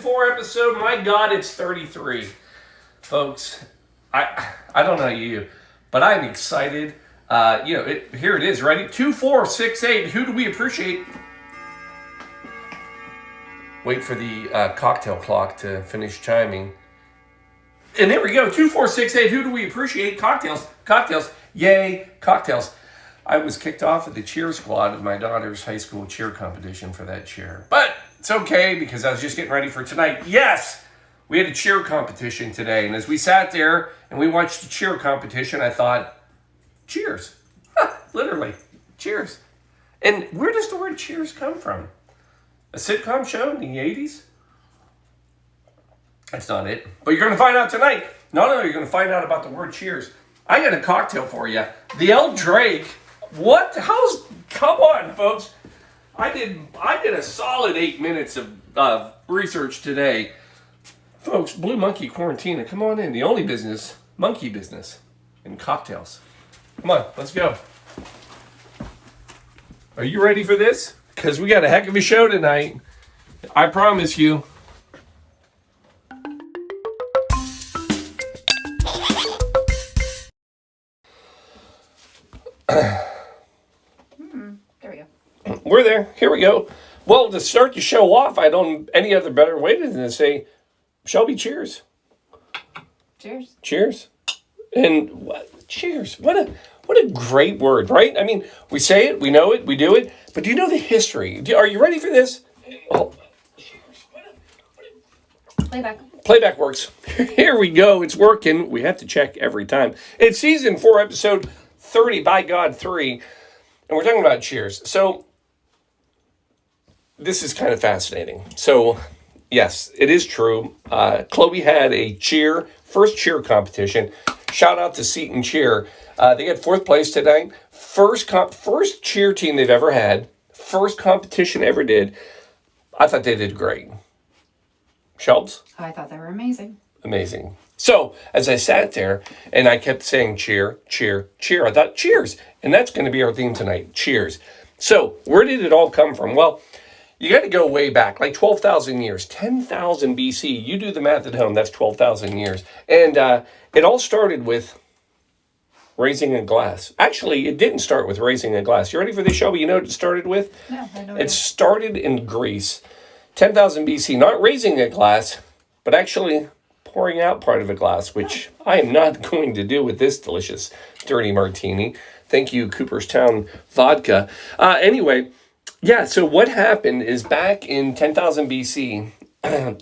4 episode. My God, it's 33. Folks, I don't know you, but I'm excited. Here it is, ready? 2, 4, 6, 8. Who do we appreciate? Wait for the cocktail clock to finish chiming. And there we go, 2, 4, 6, 8. Who do we appreciate? Cocktails. Cocktails. Yay, cocktails. I was kicked off of the cheer squad of my daughter's high school cheer competition for that cheer. But it's okay because I was just getting ready for tonight. Yes, we had a cheer competition today. And as we sat there and we watched the cheer competition, I thought, cheers. Literally, cheers. And where does the word cheers come from? A sitcom show in the 80s? That's not it. But you're going to find out tonight. No, you're going to find out about the word cheers. I got a cocktail for you. The Draque. What? Come on, folks. I did a solid 8 minutes of research today. Folks, Blue Monkey Quarantina, come on in. The only business, monkey business, in cocktails. Come on, let's go. Are you ready for this? Because we got a heck of a show tonight. I promise you. There we go. We're there. Here we go. Well, to start the show off, I don't any other better way than to say, Shelby, cheers. Cheers. Cheers. And cheers. What a great word, right? I mean, we say it, we know it, we do it, but do you know the history? Are you ready for this? Oh. Playback works. Here we go. It's working. We have to check every time. It's season 4, episode 30, by God, 3. And we're talking about cheers. So this is kind of fascinating. So yes, it is true. Chloe had a first cheer competition. Shout out to Seton Cheer. They got 4th place tonight. First cheer team they've ever had. First competition ever did. I thought they did great. Shelbs? I thought they were amazing. Amazing. So, as I sat there and I kept saying cheer, cheer, cheer, I thought cheers. And that's going to be our theme tonight, cheers. So, where did it all come from? Well, you got to go way back, like 12,000 years, 10,000 BC. You do the math at home, that's 12,000 years. And it all started with raising a glass. Actually, it didn't start with raising a glass. You ready for this, Shelby? You know what it started with? Yeah, I know. It started in Greece, 10,000 BC, not raising a glass, but actually pouring out part of a glass, which I am not going to do with this delicious dirty martini. Thank you, Cooperstown Vodka. Anyway, yeah, so what happened is back in 10,000 BC,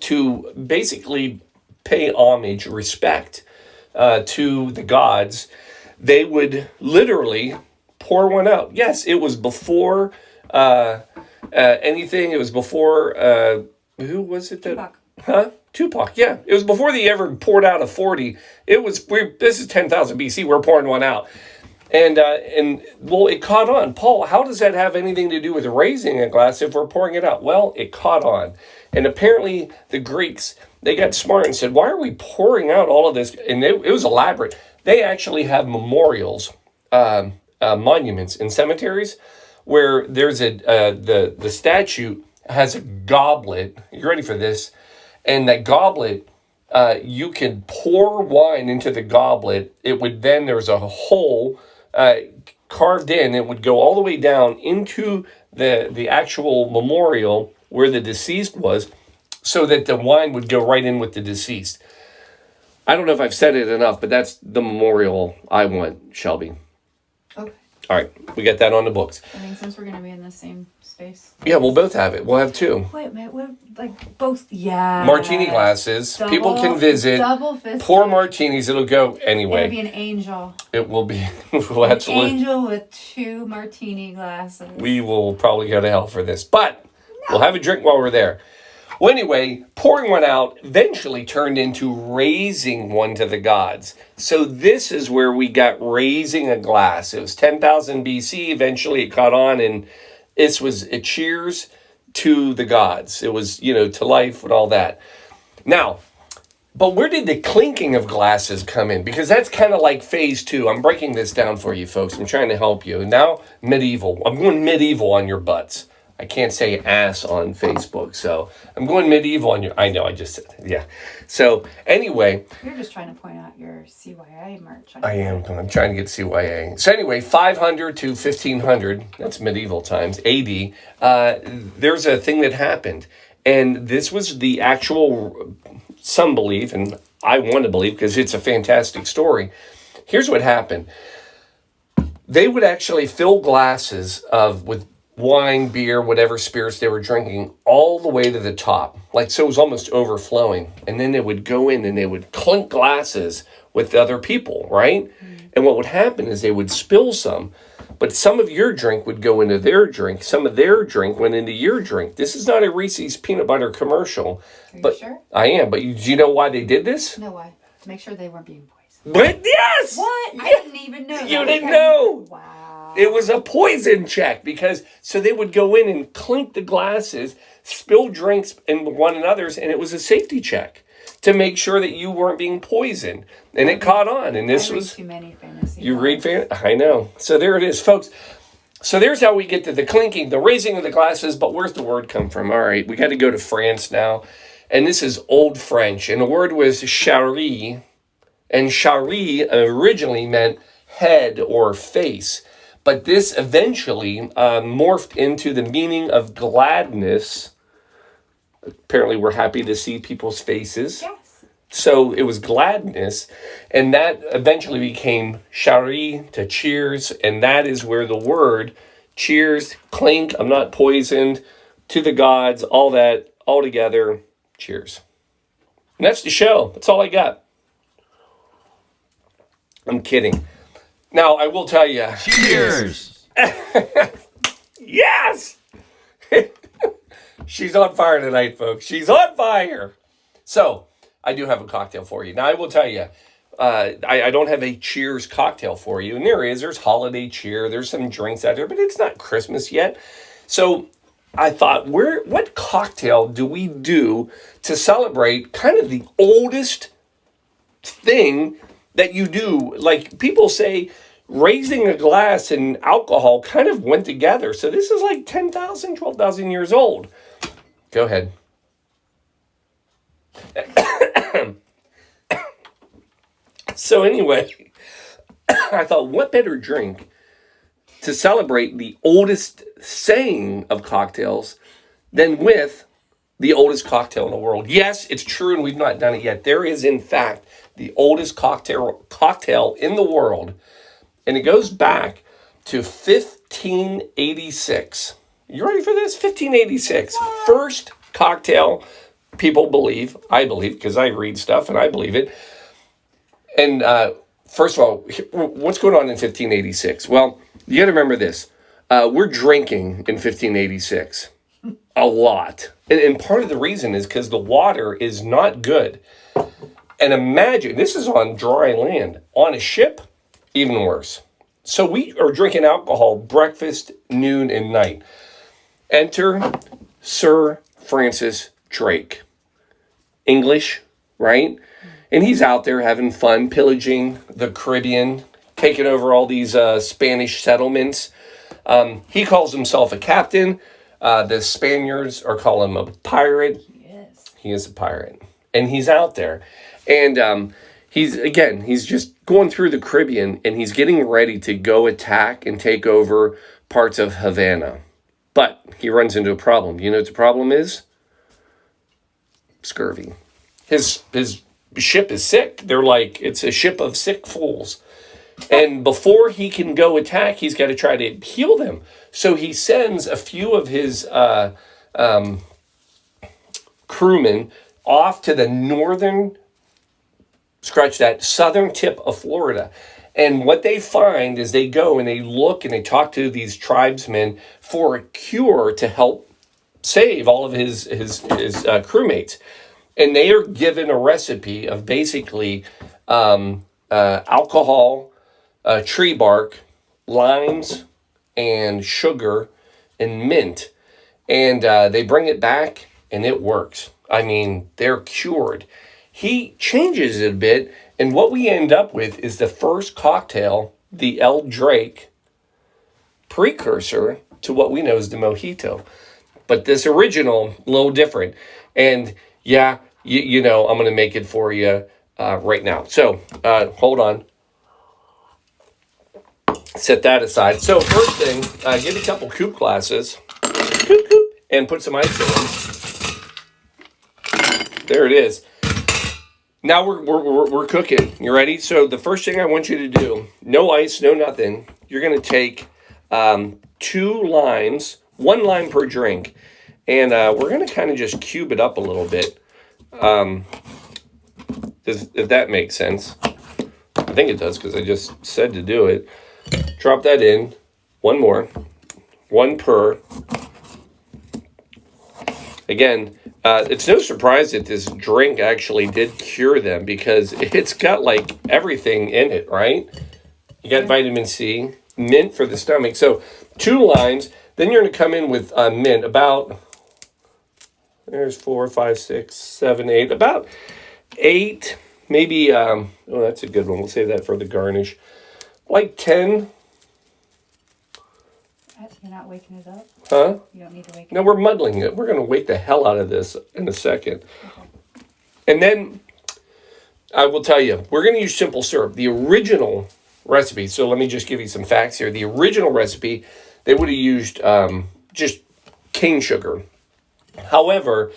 to basically pay homage, respect to the gods, they would literally pour one out. Yes, it was before anything. It was before, who was it? Tupac. Huh? Tupac, yeah. It was before they ever poured out a 40. This is 10,000 BC. We're pouring one out. And it caught on. Paul, how does that have anything to do with raising a glass if we're pouring it out? Well, it caught on. And apparently the Greeks, they got smart and said, why are we pouring out all of this? And it was elaborate. They actually have memorials, monuments in cemeteries where there's the statue has a goblet. You ready for this? And that goblet, you can pour wine into the goblet. There's a hole carved in. It would go all the way down into the actual memorial where the deceased was, so that the wine would go right in with the deceased. I don't know if I've said it enough, but that's the memorial I want, Shelby. Okay. All right, we got that on the books. I mean, since we're going to be in the same space. Yeah, we'll both have it. We'll have 2. Wait a minute, what, like both? Yeah. Martini glasses. People can visit. Double fisted. Pour martinis. It'll go anyway. It'll be an angel. It will be. We'll absolutely. An angel with 2 martini glasses. We will probably go to hell for this, but we'll have a drink while we're there. Well, anyway, pouring one out eventually turned into raising one to the gods. So this is where we got raising a glass. It was 10,000 BC. Eventually it caught on, and this was a cheers to the gods. It was, to life and all that. Now, but where did the clinking of glasses come in? Because that's kind of like phase 2. I'm breaking this down for you folks. I'm trying to help you. Now, medieval. I'm going medieval on your butts. I can't say ass on Facebook, so I'm going medieval on you. I know, I just said it. Yeah. So anyway, You're just trying to point out your CYA merch. I am. I'm trying to get CYA. So anyway, 500 to 1500. That's medieval times. AD. There's a thing that happened, and this was the actual. Some believe, and I want to believe because it's a fantastic story. Here's what happened. They would actually fill glasses with wine, beer, whatever spirits they were drinking, all the way to the top. Like, so it was almost overflowing. And then they would go in and they would clink glasses with other people, right? And what would happen is they would spill some, but some of your drink would go into their drink. Some of their drink went into your drink. This is not a Reese's peanut butter commercial. Are but you sure? I am. But do you know why they did this? No, why? To make sure they weren't being poisoned. But yes! What? I didn't even know. You didn't know. Wow. It was a poison check because so they would go in and clink the glasses, spill drinks in one another's, and it was a safety check to make sure that you weren't being poisoned. And it caught on. And this was too many fantasy. you read I know. So there it is, folks. So there's how we get to the clinking, the raising of the glasses. But where's the word come from? All right, we got to go to France now, and this is Old French, and the word was charrie, and charrie originally meant head or face. But this eventually morphed into the meaning of gladness. Apparently, we're happy to see people's faces. Yes. So it was gladness. And that eventually became charrie to cheers. And that is where the word cheers, clink, I'm not poisoned, to the gods, all that, all together, cheers. And that's the show. That's all I got. I'm kidding. Now, I will tell you. Cheers! Yes! She's on fire tonight, folks. She's on fire. So, I do have a cocktail for you. Now, I will tell you, I don't have a cheers cocktail for you. And there's holiday cheer. There's some drinks out there, but it's not Christmas yet. So, I thought, what cocktail do we do to celebrate kind of the oldest thing that you do? Like, people say raising a glass and alcohol kind of went together. So this is like 10,000, 12,000 years old. Go ahead. So anyway, I thought, what better drink to celebrate the oldest saying of cocktails than with the oldest cocktail in the world? Yes, it's true, and we've not done it yet. There is, in fact, the oldest cocktail in the world, and it goes back to 1586. You ready for this? 1586. First cocktail, people believe, I believe, because I read stuff and I believe it. And first of all, what's going on in 1586? Well, you got to remember this. We're drinking in 1586 a lot. And part of the reason is because the water is not good. And imagine, this is on dry land. On a ship, even worse. So we are drinking alcohol breakfast, noon, and night. Enter Sir Francis Drake. English, right? And he's out there having fun, pillaging the Caribbean, taking over all these Spanish settlements. He calls himself a captain. The Spaniards are calling him a pirate. Yes. He is a pirate. And he's out there. And he's just going through the Caribbean, and he's getting ready to go attack and take over parts of Havana. But he runs into a problem. You know what the problem is? Scurvy. His ship is sick. They're like, it's a ship of sick fools. And before he can go attack, he's got to try to heal them. So he sends a few of his crewmen off to the southern tip of Florida. And what they find is they go and they look and they talk to these tribesmen for a cure to help save all of his crewmates. And they are given a recipe of basically alcohol, tree bark, limes, and sugar, and mint. And they bring it back, and it works. I mean, they're cured. He changes it a bit, and what we end up with is the first cocktail, the El Drake, precursor to what we know as the mojito. But this original, a little different. And yeah, you know, I'm going to make it for you right now. So hold on. Set that aside. So first thing, get a couple coupe glasses. Coop, coop, and put some ice in them. There it is. Now we're cooking. You ready? So the first thing I want you to do, no ice, no nothing. You're going to take 2 limes, 1 lime per drink, and we're going to kind of just cube it up a little bit. If that makes sense. I think it does because I just said to do it. Drop that in. 1 more. 1 per. Again, it's no surprise that this drink actually did cure them because it's got like everything in it, right? You got vitamin C, mint for the stomach. So 2 limes. Then you're going to come in with mint. About, there's 4, 5, 6, 7, 8. About 8, maybe, oh, that's a good one. We'll save that for the garnish. Like 10. You're not waking it up? Huh? You don't need to wake it No, up? we're muddling it. We're going to wake the hell out of this in a second. Okay. And then I will tell you, we're going to use simple syrup. The original recipe, so let me just give you some facts here. The original recipe, they would have used just cane sugar. However,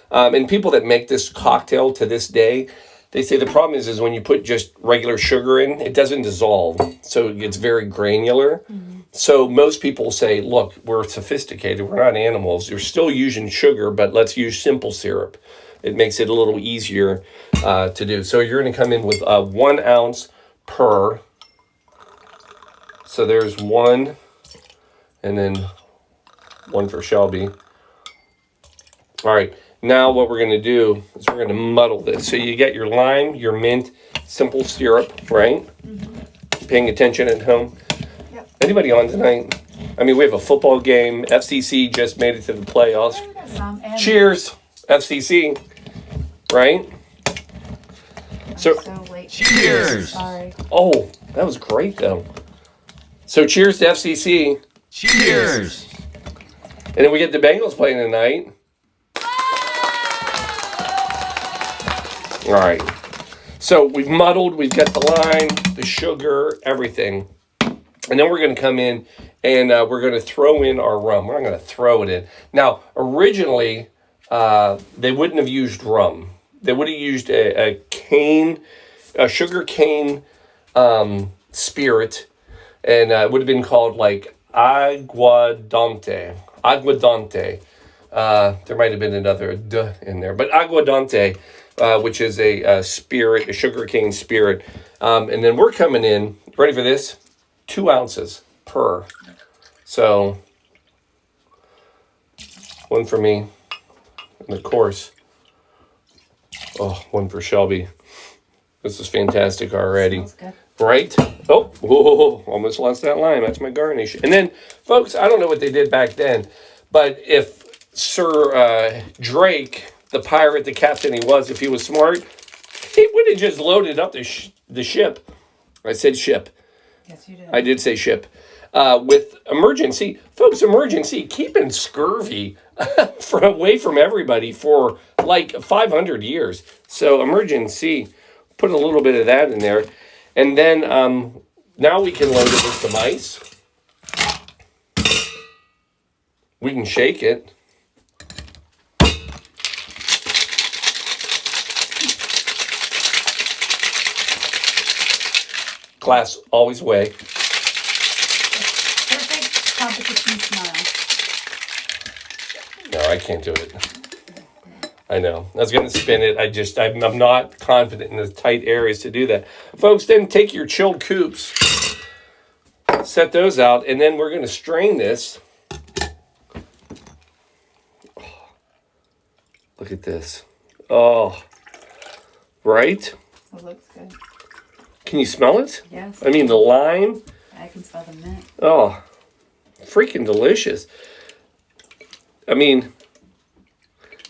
and people that make this cocktail to this day, they say the problem is when you put just regular sugar in, it doesn't dissolve. So it gets very granular. Mm-hmm. So most people say, look, we're sophisticated. We're not animals. You're still using sugar, but let's use simple syrup. It makes it a little easier to do. So you're going to come in with 1 ounce per. So there's 1, and then 1 for Shelby. All right. Now what we're going to do is we're going to muddle this. So you get your lime, your mint, simple syrup, right? Mm-hmm. Paying attention at home. Yep. Anybody on tonight? I mean, we have a football game. FCC just made it to the playoffs. Cheers, FCC. Right? So late. Cheers. Sorry. Oh, that was great, though. So cheers to FCC. Cheers. And then we get the Bengals playing tonight. All right. So we've muddled. We've got the lime, the sugar, everything. And then we're going to come in and we're going to throw in our rum. We're not going to throw it in. Now, originally, they wouldn't have used rum. They would have used a sugar cane spirit. And it would have been called like aguardente. Aguardente. There might have been another "d" in there. But aguardente, which is a spirit, a sugarcane spirit. And then we're coming in, ready for this? 2 ounces per. So, 1 for me. And of course, 1 for Shelby. This is fantastic already. Smells good. Right? Oh, whoa, almost lost that lime. That's my garnish. And then, folks, I don't know what they did back then, but if Sir Draque, the pirate, the captain he was, if he was smart, he would have just loaded up the ship. I said ship. Yes, you did. I did say ship. With emergency. Folks, emergency, keeping scurvy away from everybody for like 500 years. So emergency, put a little bit of that in there. And then now we can load it with some ice. We can shake it. Class always way. Perfect competition smile. No, I can't do it. I know. I was going to spin it. I'm not confident in the tight areas to do that. Folks, then take your chilled coupes, set those out, and then we're going to strain this. Oh, look at this. Oh, right? It looks good. Can you smell it? Yes. I mean, the lime. I can smell the mint. Oh, freaking delicious. I mean,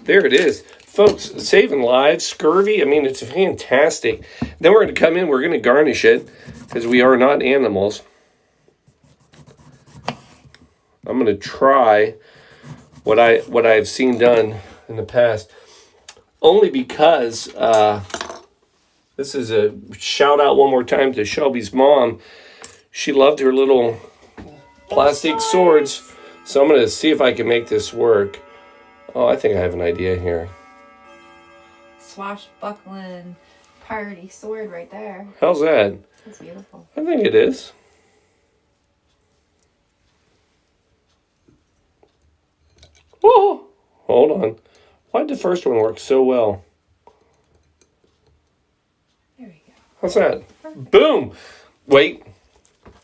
there it is. Folks, saving lives, scurvy. I mean, it's fantastic. Then we're going to come in. We're going to garnish it because we are not animals. I'm going to try what I've seen done in the past. Only because this is a shout out one more time to Shelby's mom. She loved her little plastic swords. So I'm going to see if I can make this work. Oh, I think I have an idea here. Swashbuckling piratey sword right there. How's that? That's beautiful. I think it is. Oh, hold on. Why did the first one work so well? There we go. How's that? Perfect. Boom! Wait.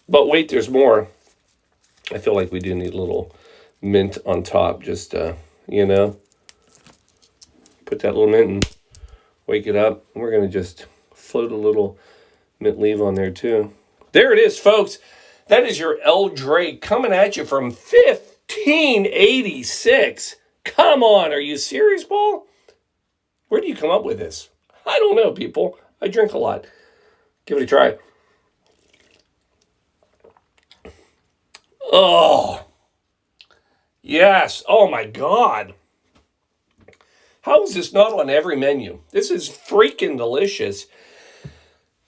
But wait, there's more. I feel like we do need a little mint on top. Just, you know. Put that little mint and wake it up. We're going to just float a little mint leaf on there too. There it is, folks. That is your L. Draque coming at you from 1586. Come on, are you serious, Paul? Where do you come up with this? I don't know, people. I drink a lot. Give it a try. Oh, yes. Oh, my God. How is this not on every menu? This is freaking delicious.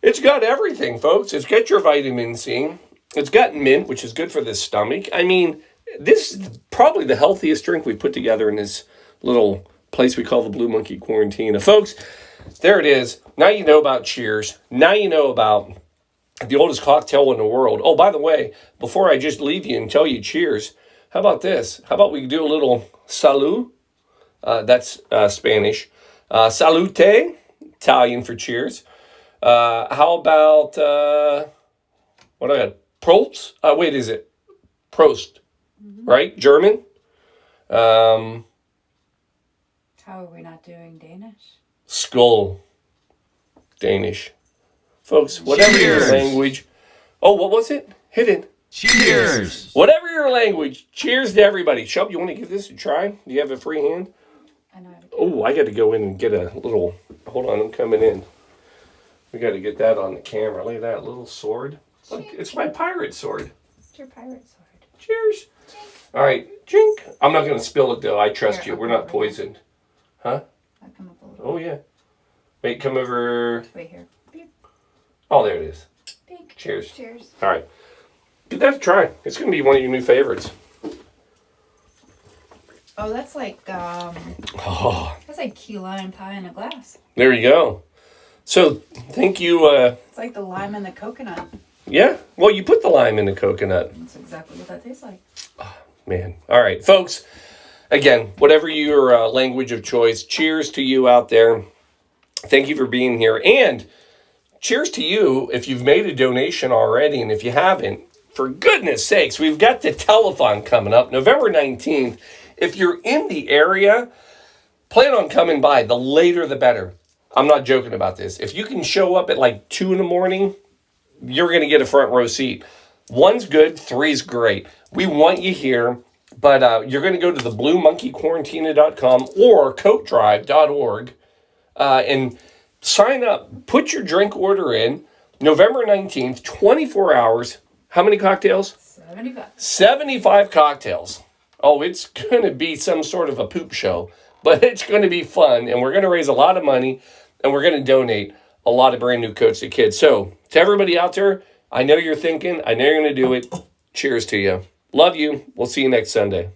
It's got everything, folks. It's got your vitamin C. It's got mint, which is good for the stomach. I mean, this is probably the healthiest drink we put together in this little place we call the Blue Monkey Quarantine. Folks, there it is. Now you know about Cheers. Now you know about the oldest cocktail in the world. Oh, by the way, before I just leave you and tell you cheers, how about this? How about we do a little salud? That's Spanish. Salute, Italian for cheers. How about, what I got? Prost? Wait, is it Prost? Mm-hmm. Right? German? How are we not doing Danish? Skull. Danish. Folks, whatever Cheers. your language. Oh, what was it? Hit it. Cheers. Whatever your language, cheers to everybody. Shelby, you want to give this a try? Do you have a free hand? I know how to do Oh, I got to go in and get a little... Hold on, I'm coming in. We got to get that on the camera. Look at that little sword. Look, it's my pirate sword. It's your pirate sword. Cheers. Chink. All right, drink. I'm not going to spill it, though. I trust Here, you. I'll We're come not over here. poisoned. Huh? I'll come up a little. Oh, yeah. Wait, come over... Wait here. Beep. Oh, there it is. Beep. Cheers. Cheers. All right. Give that a try. It's going to be one of your new favorites. Oh, that's like Oh, that's like key lime pie in a glass. there you go. So, thank you. It's like the lime and the coconut. Yeah. Well, you put the lime in the coconut. That's exactly what that tastes like. Man. All right, folks. Again, whatever your language of choice, cheers to you out there. Thank you for being here. And cheers to you if you've made a donation already. And if you haven't, for goodness sakes, we've got the telethon coming up November 19th. If you're in the area, plan on coming by. The later, the better. I'm not joking about this. If you can show up at like 2 in the morning, you're going to get a front row seat. 1's good, 3's great. We want you here, but you're going to go to the bluemonkeyquarantina.com or coatdrive.org and sign up. Put your drink order in. November 19th, 24 hours. How many cocktails? 75. 75 cocktails. Oh, it's going to be some sort of a poop show, but it's going to be fun, and we're going to raise a lot of money, and we're going to donate a lot of brand new coats to kids. So, to everybody out there, I know you're thinking, I know you're going to do it. Cheers to you. Love you. We'll see you next Sunday.